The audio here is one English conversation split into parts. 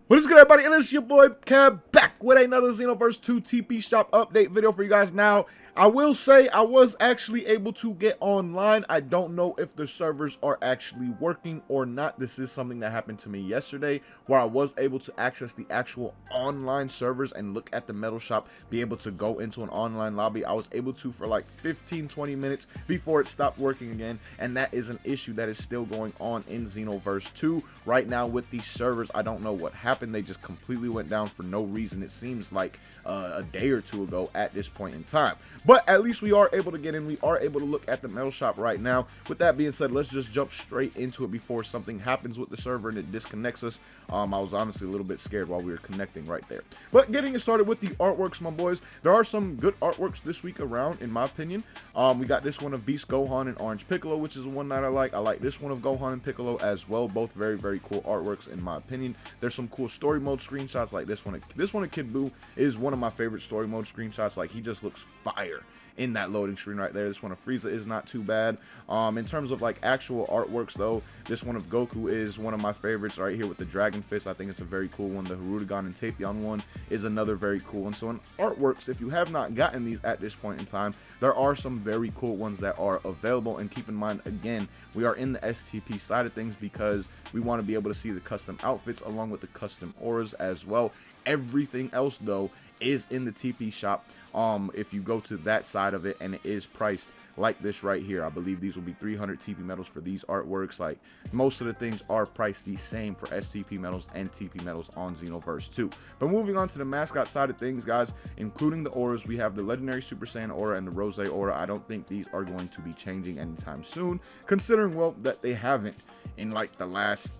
What is good, everybody? And it's your boy Cab back with another Xenoverse 2 TP Shop update video for you guys. Now, I will say I was actually able to get online. I don't know if the servers are actually working or not. This is something that happened to me yesterday where I was able to access the actual online servers and look at the metal shop, be able to go into an online lobby. I was able to for like 15-20 minutes before it stopped working again, and that is an issue that is still going on in Xenoverse 2 right now with these servers. I don't know what happened. They just completely went down for no reason. It seems like a day or two ago at this point in time, but at least we are able to get in. We are able to look at the metal shop right now. With that being said, let's just jump straight into it before something happens with the server and it disconnects us. I was honestly a little bit scared while we were connecting right there, but getting it started with the artworks, my boys, there are some good artworks this week around, in my opinion. We got this one of Beast Gohan and Orange Piccolo, which is one that I like. I like this one of Gohan and Piccolo as well. Both very, very cool artworks in my opinion. There's some cool story mode screenshots like this one. This one of Kid Buu is one of my favorite story mode screenshots. Like, he just looks fire in that loading screen right there. This one of Frieza is not too bad. In terms of like actual artworks though, this one of Goku is one of my favorites right here with the Dragon Fist. I think it's a very cool one. The Hirudegan and Tapion one is another very cool one. So in artworks, if you have not gotten these at this point in time, there are some very cool ones that are available. And keep in mind, again, we are in the STP side of things because we want to be able to see the custom outfits along with the custom auras as well. Everything else though is in the TP shop. If you go to that side of it, and it is priced like this right here. I believe these will be 300 TP medals for these artworks. Like, most of the things are priced the same for STP medals and TP medals on Xenoverse 2. But moving on to the mascot side of things, guys, including the auras, we have the legendary Super Saiyan aura and the Rose aura. I don't think these are going to be changing anytime soon, considering, well, that they haven't in like the last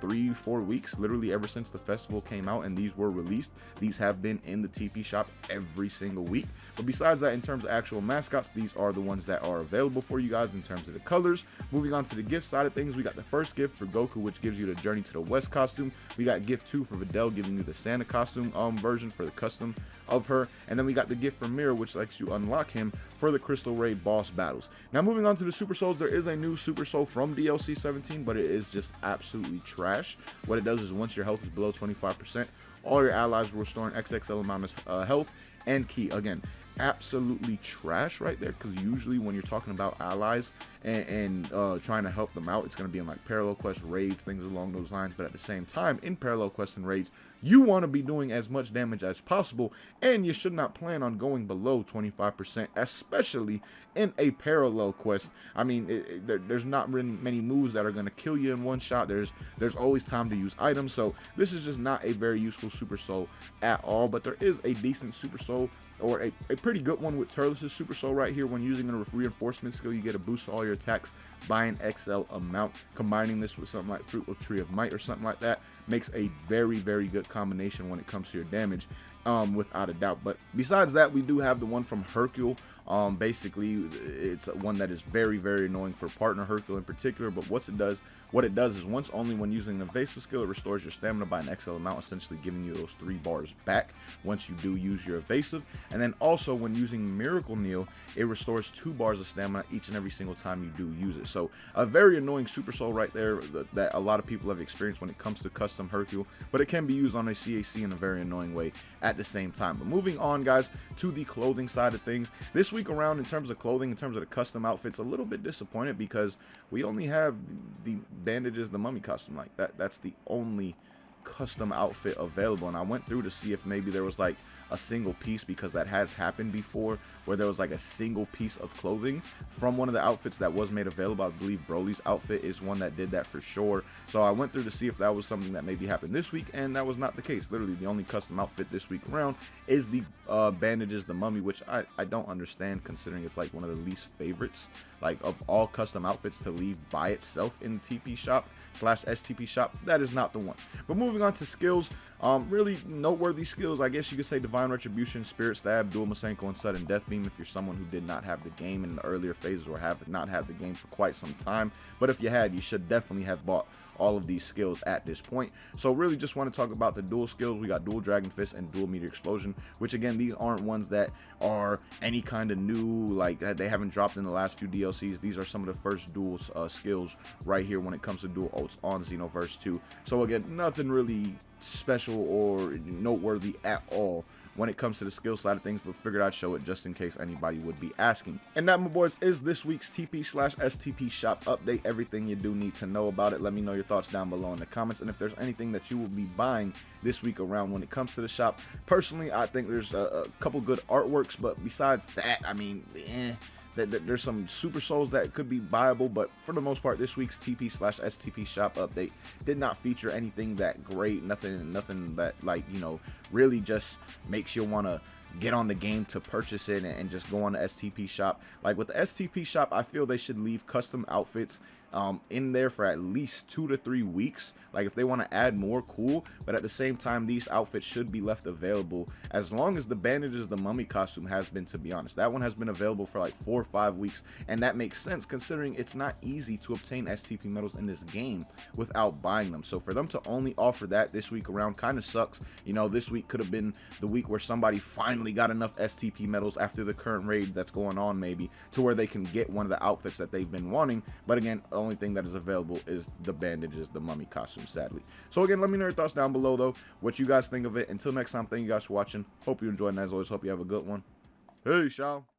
3-4 weeks, literally ever since the festival came out and these were released. These have been in the TP shop every single week. But besides that, in terms of actual mascots, these are the ones that are available for you guys in terms of the colors. Moving on to the gift side of things, we got the first gift for Goku, which gives you the Journey to the West costume. We got gift 2 for Videl, giving you the Santa costume version for the custom of her. And then we got the gift for Mirror, which lets you unlock him for the Crystal Raid boss battles. Now moving on to the Super Souls, there is a new Super Soul from DLC 17, but it is just absolutely trash. What it does is once your health is below 25%, all your allies will restore an XXL amount of health and ki. Again, absolutely trash right there, because usually when you're talking about allies and trying to help them out, it's going to be in like parallel quest, raids, things along those lines. But at the same time, in parallel quests and raids, you want to be doing as much damage as possible, and you should not plan on going below 25%, especially in a parallel quest. I mean, there's not really many moves that are going to kill you in one shot. There's always time to use items, so this is just not a very useful Super Soul at all. But there is a decent Super Soul, or a pretty good one with Turles' Super Soul right here. When using a reinforcement skill, you get a boost to all your attacks by an XL amount. Combining this with something like Fruit of Tree of Might or something like that makes a very, very good combination when it comes to your damage, without a doubt. But besides that, we do have the one from Hercule. Basically, it's one that is very, very annoying for partner Hercule in particular. But what it does is once only when using an evasive skill, it restores your stamina by an XL amount, essentially giving you those 3 bars back once you do use your evasive. And then also when using Miracle Kneel, it restores 2 bars of stamina each and every single time you do use it. So a very annoying Super Soul right there that a lot of people have experienced when it comes to custom Hercule, but it can be used on a CAC in a very annoying way at the same time. But moving on, guys, to the clothing side of things, this week around in terms of clothing, in terms of the custom outfits, a little bit disappointed because we only have the bandages, the mummy costume. Like that's the only custom outfit available, and I went through to see if maybe there was like a single piece, because that has happened before where there was like a single piece of clothing from one of the outfits that was made available. I believe Broly's outfit is one that did that for sure. So I went through to see if that was something that maybe happened this week, and that was not the case. Literally the only custom outfit this week around is the bandages, the mummy, which I don't understand, considering it's like one of the least favorites like of all custom outfits to leave by itself in the TP shop / STP shop. That is not the one. But moving on to skills, really noteworthy skills, I guess you could say Divine Retribution, Spirit Stab, Dual Masenko, and Sudden Death Beam if you're someone who did not have the game in the earlier phases or have not had the game for quite some time. But if you had, you should definitely have bought all of these skills at this point. So really just want to talk about the dual skills. We got dual dragon fist and dual meteor explosion, which again, these aren't ones that are any kind of new, like they haven't dropped in the last few DLCs. These are some of the first dual skills right here when it comes to dual ults on Xenoverse 2. So again, nothing really special or noteworthy at all when it comes to the skill side of things, but figured I'd show it just in case anybody would be asking. And that, my boys, is this week's TP/STP shop update. Everything you do need to know about it. Let me know your thoughts down below in the comments, and if there's anything that you will be buying this week around when it comes to the shop. Personally, I think there's a couple good artworks, but besides that, I mean, there's some super souls that could be buyable, but for the most part, this week's TP/STP shop update did not feature anything that great, nothing that, like, you know, really just makes you want to get on the game to purchase it and just go on the STP shop. Like with the STP shop, I feel they should leave custom outfits in there for at least 2 to 3 weeks. Like if they want to add more, cool, but at the same time, these outfits should be left available as long as the bandages, the mummy costume has been, to be honest. That one has been available for like 4 or 5 weeks, and that makes sense considering it's not easy to obtain STP medals in this game without buying them. So for them to only offer that this week around kind of sucks. You know, this week could have been the week where somebody finally got enough STP medals after the current raid that's going on, maybe, to where they can get one of the outfits that they've been wanting. But again, the only thing that is available is the bandages, the mummy costume, sadly. So again, let me know your thoughts down below, though, what you guys think of it. Until next time, thank you guys for watching. Hope you enjoyed, and as always, hope you have a good one. Hey, y'all.